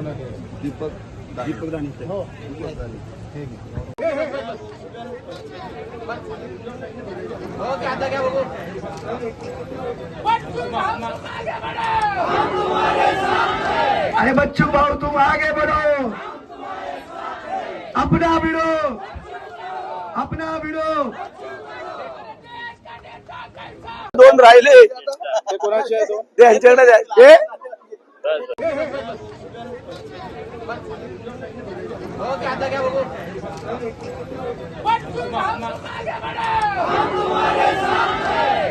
दीपक दानी हो अरे बच्चू भाऊ तुम आगे बढ़ो, अपना भिड़ो, अपना भिड़ो। दोन राहिले ते कोणाचे आहे दोन ते यांच्याकडे आहे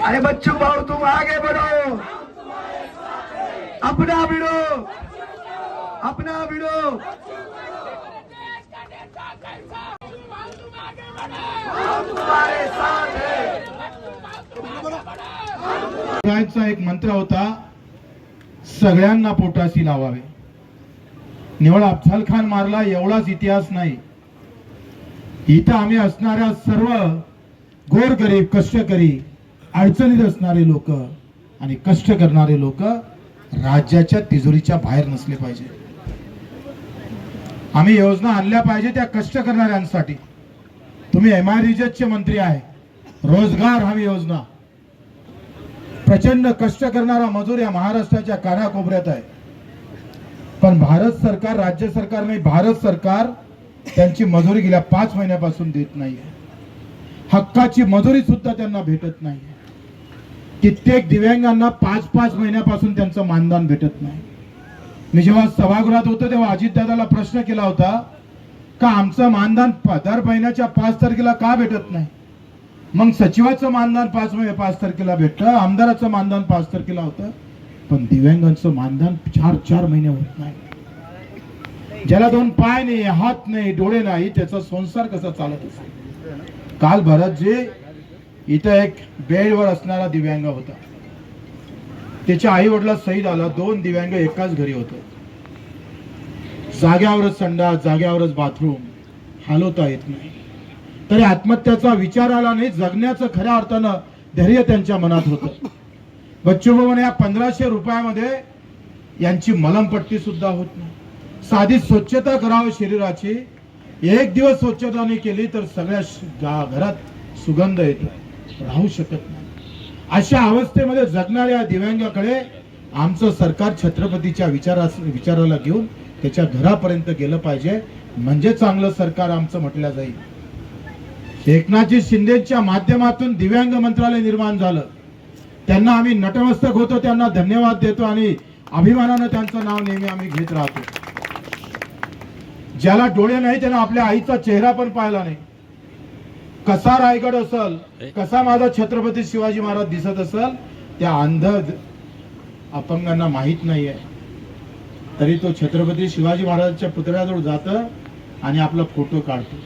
अरे बच्चू भाऊ तुम आगे बढ़ो, अपना भिड़ो, अपना भिड़ो। एक मंत्र होता, सगळ्यांना पोटाशी लावावे। निवळ अफजल खान मारला एवढाच इतिहास नाही, इथं आम्ही असणाऱ्या सर्व गोरगरीब कष्टकरी अडचणीत असणारे लोक आणि कष्ट करणारे लोक राज्याच्या तिजोरीच्या बाहेर नसले पाहिजे। आम्ही योजना आणल्या पाहिजे त्या कष्ट करणाऱ्यांसाठी। तुम्ही MIDCचे मंत्री आहे, रोजगार हमी योजना, प्रचंड कष्ट करणारा मजूर या महाराष्ट्राच्या कानाकोपऱ्यात आहे, पण भारत सरकार, राज्य सरकार नाही, भारत सरकार त्यांची मजुरी गेल्या 5 महिन्यापासून देत नाहीये। हक्काची मजुरी सुद्धा त्यांना भेटत नाही। कित्येक दिव्यांगांना 5-5 महिन्यापासून त्यांचं मानधन भेटत नाही। मी जेव्हा सभागृहात होतो तेव्हा अजितदादाला प्रश्न केला होता का आमचं मानधन दर महिन्याच्या 5 तारखेला का भेटत नाही। मग सचिवाचं मानधन 5 तारखेला भेटतं, आमदाराचं मानधन 5 तारखेला होतं, पण दिव्यांगांचं मानधन 4 महिने होत नाही। ज्याला 2 पाय नाही, हात नाही, डोळे नाही, त्याचा संसार कसा चालत असेल। काल भरतजी इथं एक बेडवर असणारा दिव्यांग होता, त्याच्या आई वडिला शहीद आला, 2 दिव्यांग एकाच घरी होते। जाग्यावरच संडास, जाग्यावरच बाथरूम, हलवता येत नाही, तरी आत्महत्याचा विचार आला नाही। जगण्याचं खऱ्या अर्थानं धैर्य त्यांच्या मनात होतं। बच्चू भाऊ म्हणे 1500 रुपयामध्ये यांची मलमपट्टी सुद्धा होत नाही। साधी स्वच्छता करावी शरीराची, एक दिवस स्वच्छता नाही केली तर सगळ्या घरात सुगंध येतो, राहू शकत नाही। अशा अवस्थेमध्ये जगणाऱ्या दिव्यांगाकडे आमचं सरकार छत्रपतीच्या विचाराला घेऊन त्याच्या घरापर्यंत गेलं पाहिजे, म्हणजे चांगलं सरकार आमचं म्हटलं जाईल। एकनाथजी शिंदेच्या माध्यमातून दिव्यांग मंत्रालय निर्माण झालं, त्यांना आम्ही नतमस्तक होतो, त्यांना धन्यवाद देतो आणि अभिमानानं त्यांचं नाव नेहमी आम्ही घेत राहतो। ज्याला डोळे नाही त्यानं आपल्या आईचा चेहरा पण पाहिला नाही। कसा रायगड असेल, कसा माझा छत्रपती शिवाजी महाराज दिसत असेल, त्या अंध अपंगांना माहित नाहीये, तरी तो छत्रपती शिवाजी महाराजांच्या पुतळ्याजवळ जातं आणि आपला फोटो काढतो,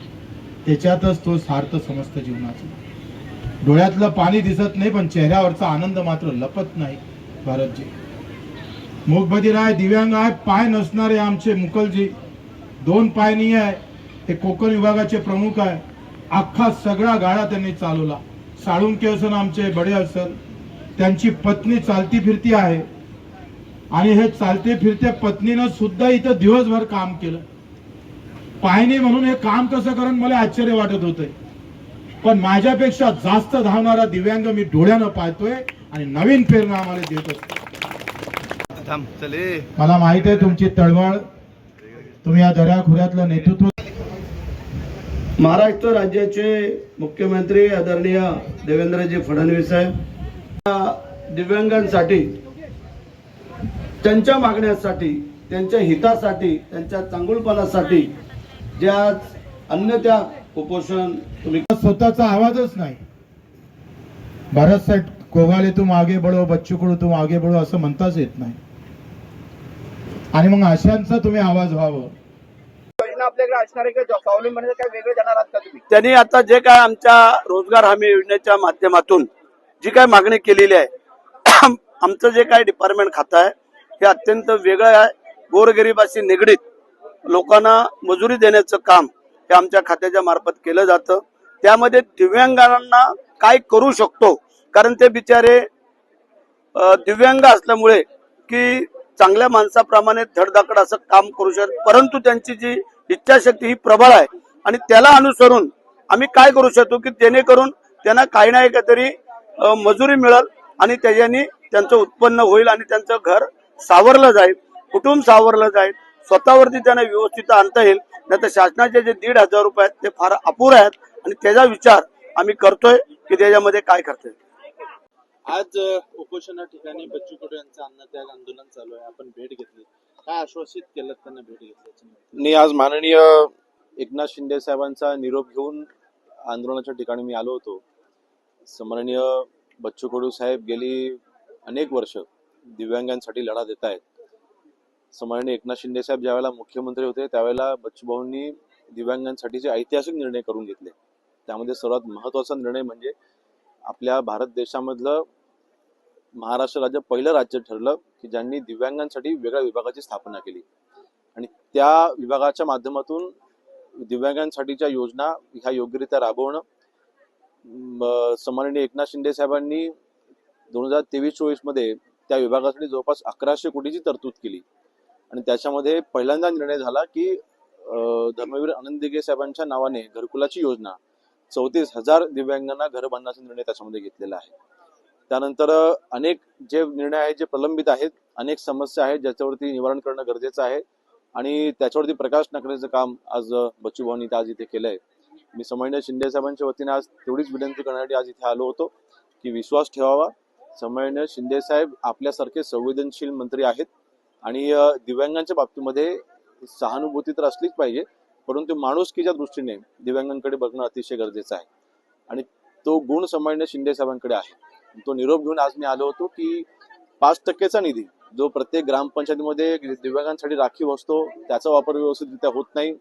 त्याच्यातच तो सार्थ समजतं जीवनाचं। डोळ्यातलं पाणी दिसत नाही पण चेहऱ्यावरचा आनंद मात्र लपत नाही। भारतजी मूकबधीर आहे, दिव्यांग आहे, पाय नसणारे आमचे मुकलजी, 2 पाय नाही आहे, ते कोकण विभागाचे प्रमुख आहे। अख्खा सगळा गाडा त्यांनी चालवला। साळुंके असन, आमचे बडे असल, त्यांची पत्नी चालती फिरती आहे आणि हे चालते फिरते पत्नीनं सुद्धा इथं दिवसभर काम केलं। पायनी म्हणून हे काम कसं करून मला आश्चर्य वाटत होतंय, पण माझ्यापेक्षा जास्त धावणारा दिव्यांग मी डोळ्यानं पाहतोय आणि नवीन प्रेरणा आम्हाला देत असतो। मला माहित आहे तुमची तळमळ, तुम्ही या दऱ्याखोऱ्यातलं नेतृत्व। महाराष्ट्र राज्याचे मुख्यमंत्री आदरणीय देवेंद्रजी फडणवीस साहेब दिव्यांगांसाठी, त्यांच्या मागण्यासाठी, त्यांच्या हितासाठी, त्यांच्या चांगुलपणासाठी ज्या अन्यथा कुपोषण, तुम्ही स्वतःचा आवाजच नाही। भारत साहेब कोगाले तुम आगे बढ़ो, बच्चू कडू तुम आगे बढ़ो असं म्हणताच येत नाही, आणि मग अशांचा तुम्ही आवाज व्हावं। आपल्याकडे असणार आहे का स्वावलंबनाचं काय वेगळं जाणार आहात का तुम्ही? त्यांनी आता जे काय आमच्या रोजगार हमी योजनेच्या माध्यमातून जी काय मागणी केलेली आहे, आमचं जे काय डिपार्टमेंट खातं आहे हे अत्यंत वेगळं आहे। गोरगरिबाशी निगडीत लोकांना मजुरी देण्याचं काम हे आमच्या खात्याच्या मार्फत केलं जातं। त्यामध्ये दिव्यांगांना काय करू शकतो, कारण ते बिचारे दिव्यांग असल्यामुळे की चांगल्या माणसाप्रमाणे धडधाकड असं काम करू शकत, परंतु त्यांची जी इच्छाशक्ती ही प्रबळ आहे आणि त्याला अनुसरून आम्ही काय करू शकतो की जेणेकरून त्यांना काही ना काहीतरी मजुरी मिळेल आणि त्याच्याने त्यांचं उत्पन्न होईल आणि त्यांचं घर सावरलं जाईल, कुटुंब सावरलं जाईल, स्वतःवरती त्यांना व्यवस्थित आणता येईल. नाही तर शासनाचे जे 1,500 रुपये आहेत ते फार अपुरे आहेत आणि त्याचा विचार आम्ही करतोय की त्याच्यामध्ये काय करतोय. आज उपोषणा ठिकाणी बच्चू कडू यांचं अन्नत्याग आंदोलन चालू आहे. आपण भेट घेतली, काय आश्वासित केलं त्यांना भेट घेतल्याचं? मी आज माननीय एकनाथ शिंदे साहेबांचा निरोप घेऊन आंदोलनाच्या ठिकाणी मी आलो होतो. माननीय बच्चू कडू साहेब गेली अनेक वर्ष दिव्यांगांसाठी लढा देत आहेत. माननीय एकनाथ शिंदे साहेब ज्यावेळेला मुख्यमंत्री होते त्यावेळेला बच्चू भाऊंनी दिव्यांगांसाठीचे ऐतिहासिक निर्णय करून घेतले. त्यामध्ये सर्वात महत्वाचा निर्णय म्हणजे आपल्या भारत देशामधलं महाराष्ट्र राज्य पहिलं राज्य ठरलं की ज्यांनी दिव्यांगांसाठी वेगळ्या विभागाची स्थापना केली आणि त्या विभागाच्या माध्यमातून दिव्यांगांसाठीच्या योजना ह्या योग्यरित्या राबवणं. सन्माननीय एकनाथ शिंदे साहेबांनी 2023-24 मध्ये त्या विभागासाठी जवळपास 1100 कोटीची तरतूद केली आणि त्याच्यामध्ये पहिल्यांदा निर्णय झाला की धर्मवीर आनंद दिघे साहेबांच्या नावाने घरकुलाची योजना 34,000 दिव्यांगांना घर बांधण्याचा निर्णय त्याच्यामध्ये घेतलेला आहे. त्यानंतर अनेक जे निर्णय आहेत जे प्रलंबित आहेत, अनेक समस्या आहेत ज्याच्यावरती निवारण करणं गरजेचं आहे आणि त्याच्यावरती प्रकाश टाकण्याचं काम आज बच्चू भाऊंनी आज इथे केलंय. मी सन्माननीय शिंदे साहेबांच्या वतीने आज तेवढीच विनंती करण्यासाठी आज इथे आलो होतो की विश्वास ठेवावा. सन्माननीय शिंदे साहेब आपल्यासारखे संवेदनशील मंत्री आहेत आणि दिव्यांगांच्या बाबतीमध्ये सहानुभूती तर असलीच पाहिजे, परंतु माणुसकीच्या दृष्टीने दिव्यांगांकडे बघणं अतिशय गरजेचं आहे आणि तो गुण सन्माननीय शिंदे साहेबांकडे आहे. तो निरोप घेऊन आज मी आलो होतो की 5% निधी जो प्रत्येक ग्रामपंचायतीमध्ये दिव्यांगांसाठी राखीव असतो त्याचा वापर व्यवस्थितरित्या होत नाही.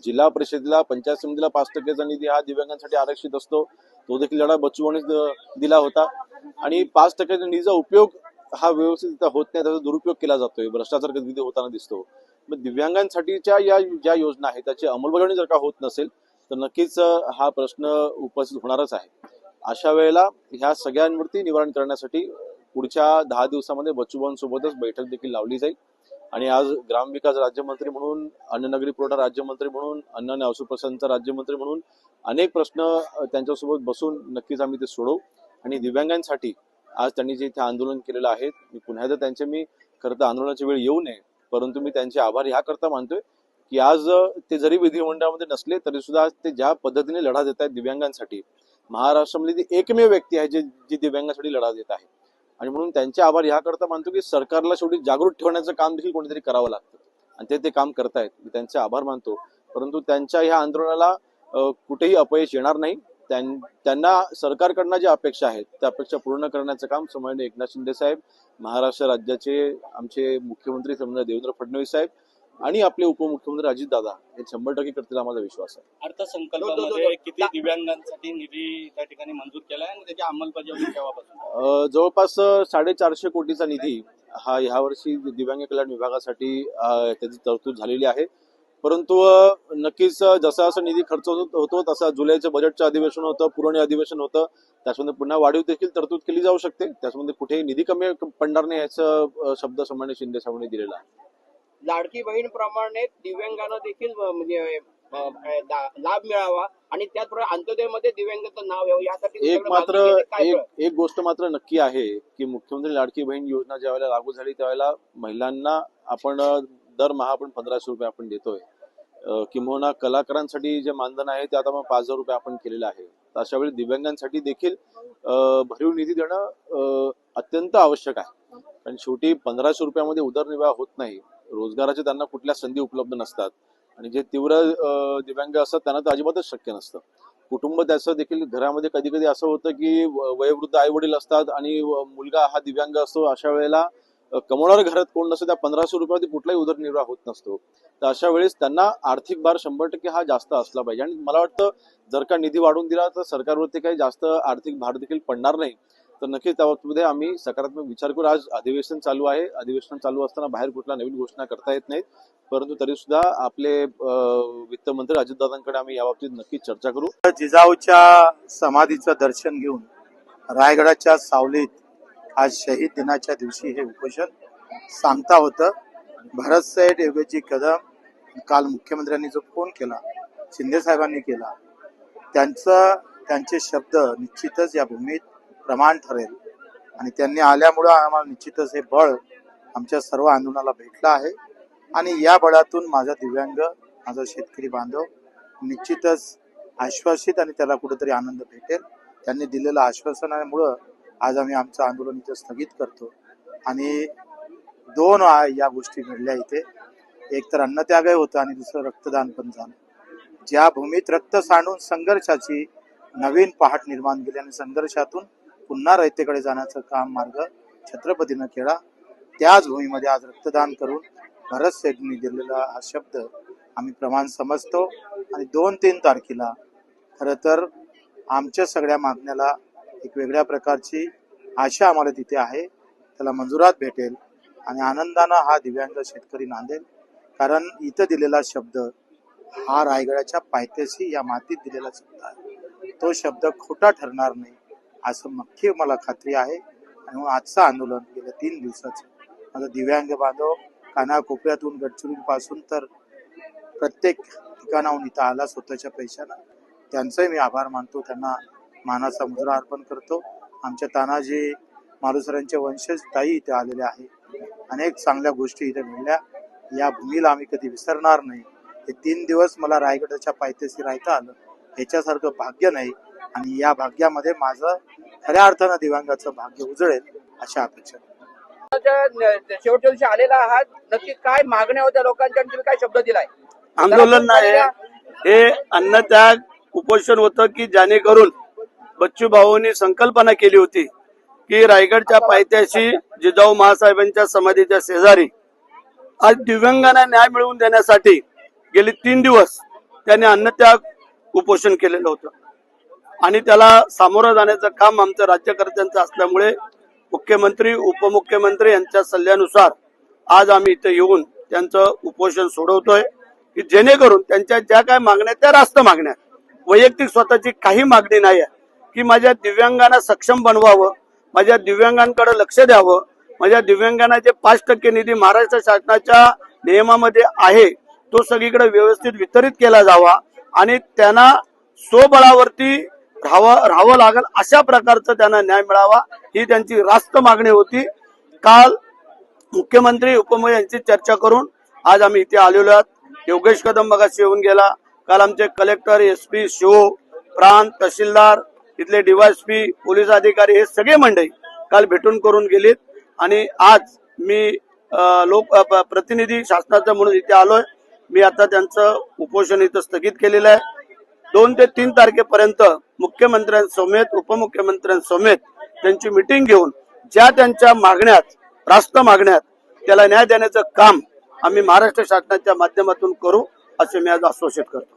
जिल्हा परिषदेला पंचायत समितीला 5% निधी हा दिव्यांगांसाठी आरक्षित असतो, तो देखील लढा बच्चूभाऊंनी दिला होता आणि 5% निधीचा उपयोग हा व्यवस्थितरित्या होत नाही, त्याचा दुरुपयोग केला जातोय, भ्रष्टाचार कधी होताना दिसतो. मग दिव्यांगांसाठीच्या या ज्या योजना आहेत त्याची अंमलबजावणी जर का होत नसेल तर नक्कीच हा प्रश्न उपस्थित होणारच आहे. अशा वेळेला ह्या सगळ्यांवरती निवारण करण्यासाठी पुढच्या 10 दिवसामध्ये बच्चूभाऊंसोबतच बैठक देखील लावली जाईल आणि आज ग्रामविकास राज्यमंत्री म्हणून, अन्ननगरी पुरवठा राज्यमंत्री म्हणून, अन्न आणि औषध प्रशासनाचा राज्यमंत्री म्हणून अनेक प्रश्न त्यांच्यासोबत बसून नक्कीच आम्ही ते सोडवू आणि दिव्यांगांसाठी आज त्यांनी जे इथे आंदोलन केलेलं आहे मी पुन्हा एकदा त्यांचे मी खरं तर आंदोलनाची वेळ येऊ नये परंतु मी त्यांचे आभार ह्याकरता मानतोय की आज ते जरी विधिमंडळामध्ये नसले तरी सुद्धा ते ज्या पद्धतीने लढा देत आहेत दिव्यांगांसाठी, महाराष्ट्रामधली ती एकमेव व्यक्ती आहे जी दिव्यांगांसाठी लढा देत आहे आणि म्हणून त्यांचे आभार ह्याकरता मानतो की सरकारला शेवटी जागृत ठेवण्याचं काम देखील कोणीतरी करावं लागतं आणि ते काम करतायत. मी त्यांचे आभार मानतो, परंतु त्यांच्या ह्या आंदोलनाला कुठेही अपयश येणार नाही. त्यांना सरकारकडनं ज्या अपेक्षा आहेत त्या अपेक्षा पूर्ण करण्याचं काम सन्माननीय एकनाथ शिंदे साहेब, महाराष्ट्र राज्याचे आमचे मुख्यमंत्री सन्माननीय देवेंद्र फडणवीस साहेब आणि आपले उपमुख्यमंत्री अजितदादा हे 100% करतील, आम्हाला विश्वास आहे. अर्थसंकल्पामध्ये किती दिव्यांगांसाठी निधी त्या ठिकाणी मंजूर केलाय आणि त्याची अंमलबजावणी केव्हापासून? जवळपास 450 कोटीचा निधी हा ह्या वर्षी दिव्यांग कल्याण विभागासाठी त्याची तरतूद झालेली आहे. परंतु नक्कीच जसा जसा निधी खर्च होतो तसा जुलैचं बजेटचं अधिवेशन होतं, पुरवणी अधिवेशन होतं, त्याच्यामध्ये पुन्हा वाढीव देखील तरतूद केली जाऊ शकते. त्याच्यामध्ये कुठेही निधी कमी पडणार नाही याचा शब्द सन्माननीय शिंदे साहेबांनी दिलेला आहे. लाडकी बहीण प्रमाणे दिव्यांगांना देखील म्हणजे लाभ मिळावा आणि त्याचप्रमाणे अंत्योदयमध्ये दिव्यांगाचं नाव यावं यासाठी एक गोष्ट मात्र नक्की आहे की मुख्यमंत्री लाडकी बहीण योजना ज्या वेळेला लागू झाली त्यावेळेला महिलांना आपण दरमहा आपण 1500 रुपये आपण देतोय. किंवा कलाकारांसाठी जे मानधन आहे ते आता मग 5000 रुपये आपण केलेलं आहे. तर अशा वेळी दिव्यांगांसाठी देखील भरीव निधी देणं अत्यंत आवश्यक आहे, कारण शेवटी 1500 रुपयामध्ये उदरनिर्वाह होत नाही. रोजगाराचे त्यांना कुठल्या संधी उपलब्ध नसतात आणि जे तीव्र दिव्यांग असतात त्यांना तर अजिबातच शक्य नसतं. कुटुंब त्याचं देखील घरामध्ये कधी कधी असं होतं की वयोवृद्ध आई वडील असतात आणि मुलगा हा दिव्यांग असतो. अशा वेळेला कमवणाऱ्या घरात कोण नसतं, त्या 1500 रुपयामध्ये कुठलाही उदरनिर्वाह होत नसतो. तर अशा वेळेस त्यांना आर्थिक भार 100% हा जास्त असला पाहिजे आणि मला वाटतं जर का निधी वाढवून दिला तर सरकारवरती काही जास्त आर्थिक भार देखील पडणार नाही. तर नक्कीच त्या बाबतीमध्ये आम्ही सकारात्मक विचार करू. आज अधिवेशन चालू आहे, अधिवेशन चालू असताना बाहेर कुठल्या नवीन घोषणा करता येत नाहीत, परंतु तरी सुद्धा आपले वित्तमंत्री अजितदादांकडे आम्ही याबाबतीत नक्कीच चर्चा करू. जिजाऊच्या समाधीचं दर्शन घेऊन रायगडाच्या सावलीत आज शहीद दिनाच्या दिवशी हे उपोषण सांगता होतं. भरत सेठ योगेशजी कदम काल मुख्यमंत्र्यांनी जो फोन केला, शिंदे साहेबांनी केला, त्यांचे शब्द निश्चितच या भूमीत प्रमाण ठरेल आणि त्यांनी आल्यामुळं आम्हाला निश्चितच हे बळ आमच्या सर्व आंदोलनाला भेटलं आहे आणि या बळातून माझा दिव्यांग, माझा शेतकरी बांधव निश्चितच आश्वासित आणि त्याला कुठेतरी आनंद भेटेल. त्यांनी दिलेलं आश्वासनामुळं आज आम्ही आमचं आंदोलन इथं स्थगित करतो आणि दोन या गोष्टी घडल्या इथे. एक तर अन्नत्यागही होतं आणि दुसरं रक्तदान पण झालं. ज्या भूमीत रक्त सांडून संघर्षाची नवीन पहाट निर्माण केली आणि संघर्षातून पुन्हा रयतेकडे जाण्याचं काम मार्ग छत्रपतीनं केला, त्याच भूमीमध्ये आज रक्तदान करून भरत सेठनी दिलेला हा शब्द आम्ही प्रमाण समजतो आणि 2-3 तारखेला खरं तर आमच्या सगळ्या मागण्याला एक वेगळ्या प्रकारची आशा आम्हाला तिथे आहे, त्याला मंजुरात भेटेल आणि आनंदानं हा दिव्यांग शेतकरी नांदेल. कारण इथं दिलेला शब्द हा रायगडाच्या पायथ्याशी या मातीत दिलेला शब्द आहे, तो शब्द खोटा ठरणार नाही असं नक्की मला खात्री आहे. आणि मग आजचं आंदोलन गेल्या 3 दिवसाचं माझा दिव्यांग बांधव कानाकोपऱ्यातून गडचिरोलीपासून तर प्रत्येक ठिकाणाहून इथं आला स्वतःच्या पैशानं, त्यांचंही मी आभार मानतो, त्यांना मानाचा मुजरा अर्पण करतो. आमच्या तानाजी मालुसरांचे वंशज ताई इथे आलेले आहे. अनेक चांगल्या गोष्टी इथे मिळल्या. या भूमीला आम्ही कधी विसरणार नाही. हे 3 दिवस मला रायगडाच्या पायथ्याशी राहता आलं, ह्याच्यासारखं भाग्य नाही आणि या भाग्यामध्ये माझं खऱ्या अर्थानं दिव्यांगाचं भाग्य उजळेल अशा अपेक्षा. शेवटच्या दिवशी आलेला आहात, नक्की काय मागण्या होत्या लोकांच्या आणि तुम्ही काय शब्द दिलाय? आंदोलन नाही, हे अन्नत्याग उपोषण होतं की जेणेकरून बच्चू भाऊंनी संकल्पना केली होती की रायगडच्या पायथ्याशी जिजाऊ महासाहेबांच्या समाधीच्या शेजारी आज दिव्यांगांना न्याय मिळवून देण्यासाठी गेली 3 दिवस त्यांनी अन्नत्याग उपोषण केलेलं होतं आणि त्याला सामोरं जाण्याचं काम आमचं राज्यकर्त्यांचं असल्यामुळे मुख्यमंत्री उपमुख्यमंत्री यांच्या सल्ल्यानुसार आज आम्ही इथे येऊन त्यांचं उपोषण सोडवतोय की जेणेकरून त्यांच्या ज्या काय मागण्या त्या रास्त मागण्या, वैयक्तिक स्वतःची काही मागणी नाही आहे की माझ्या दिव्यांगांना सक्षम बनवावं, माझ्या दिव्यांगांकडे लक्ष द्यावं, माझ्या दिव्यांगांना जे 5% निधी महाराष्ट्र शासनाच्या नियमामध्ये आहे तो सगळीकडे व्यवस्थित वितरित केला जावा आणि त्यांना स्वबळावरती राहावं लागेल अशा प्रकारचं त्यांना न्याय मिळावा, ही त्यांची रास्त मागणी होती. काल मुख्यमंत्री उपमुख्यमंत्री यांची चर्चा करून आज आम्ही इथे आलेलो आहोत. योगेश कदम मगाशी येऊन गेला. काल आमचे कलेक्टर, SP, शिओ, प्रांत, तहसीलदार, इथले DYSP, पोलीस अधिकारी हे सगळे मंडळी काल भेटून करून गेलीत आणि आज मी प्रतिनिधी शासनाचा म्हणून इथे आलोय. मी आता त्यांचं उपोषण इथं स्थगित केलेलं आहे. 2 ते 3 तारखेपर्यंत मुख्यमंत्र्यांसमेत उपमुख्यमंत्र्यांसमेत त्यांची मिटिंग घेऊन ज्या त्यांच्या मागण्यात रास्त मागण्यात त्याला न्याय देण्याचं काम आम्ही महाराष्ट्र शासनाच्या माध्यमातून करू असे मी आज आश्वासित करतो.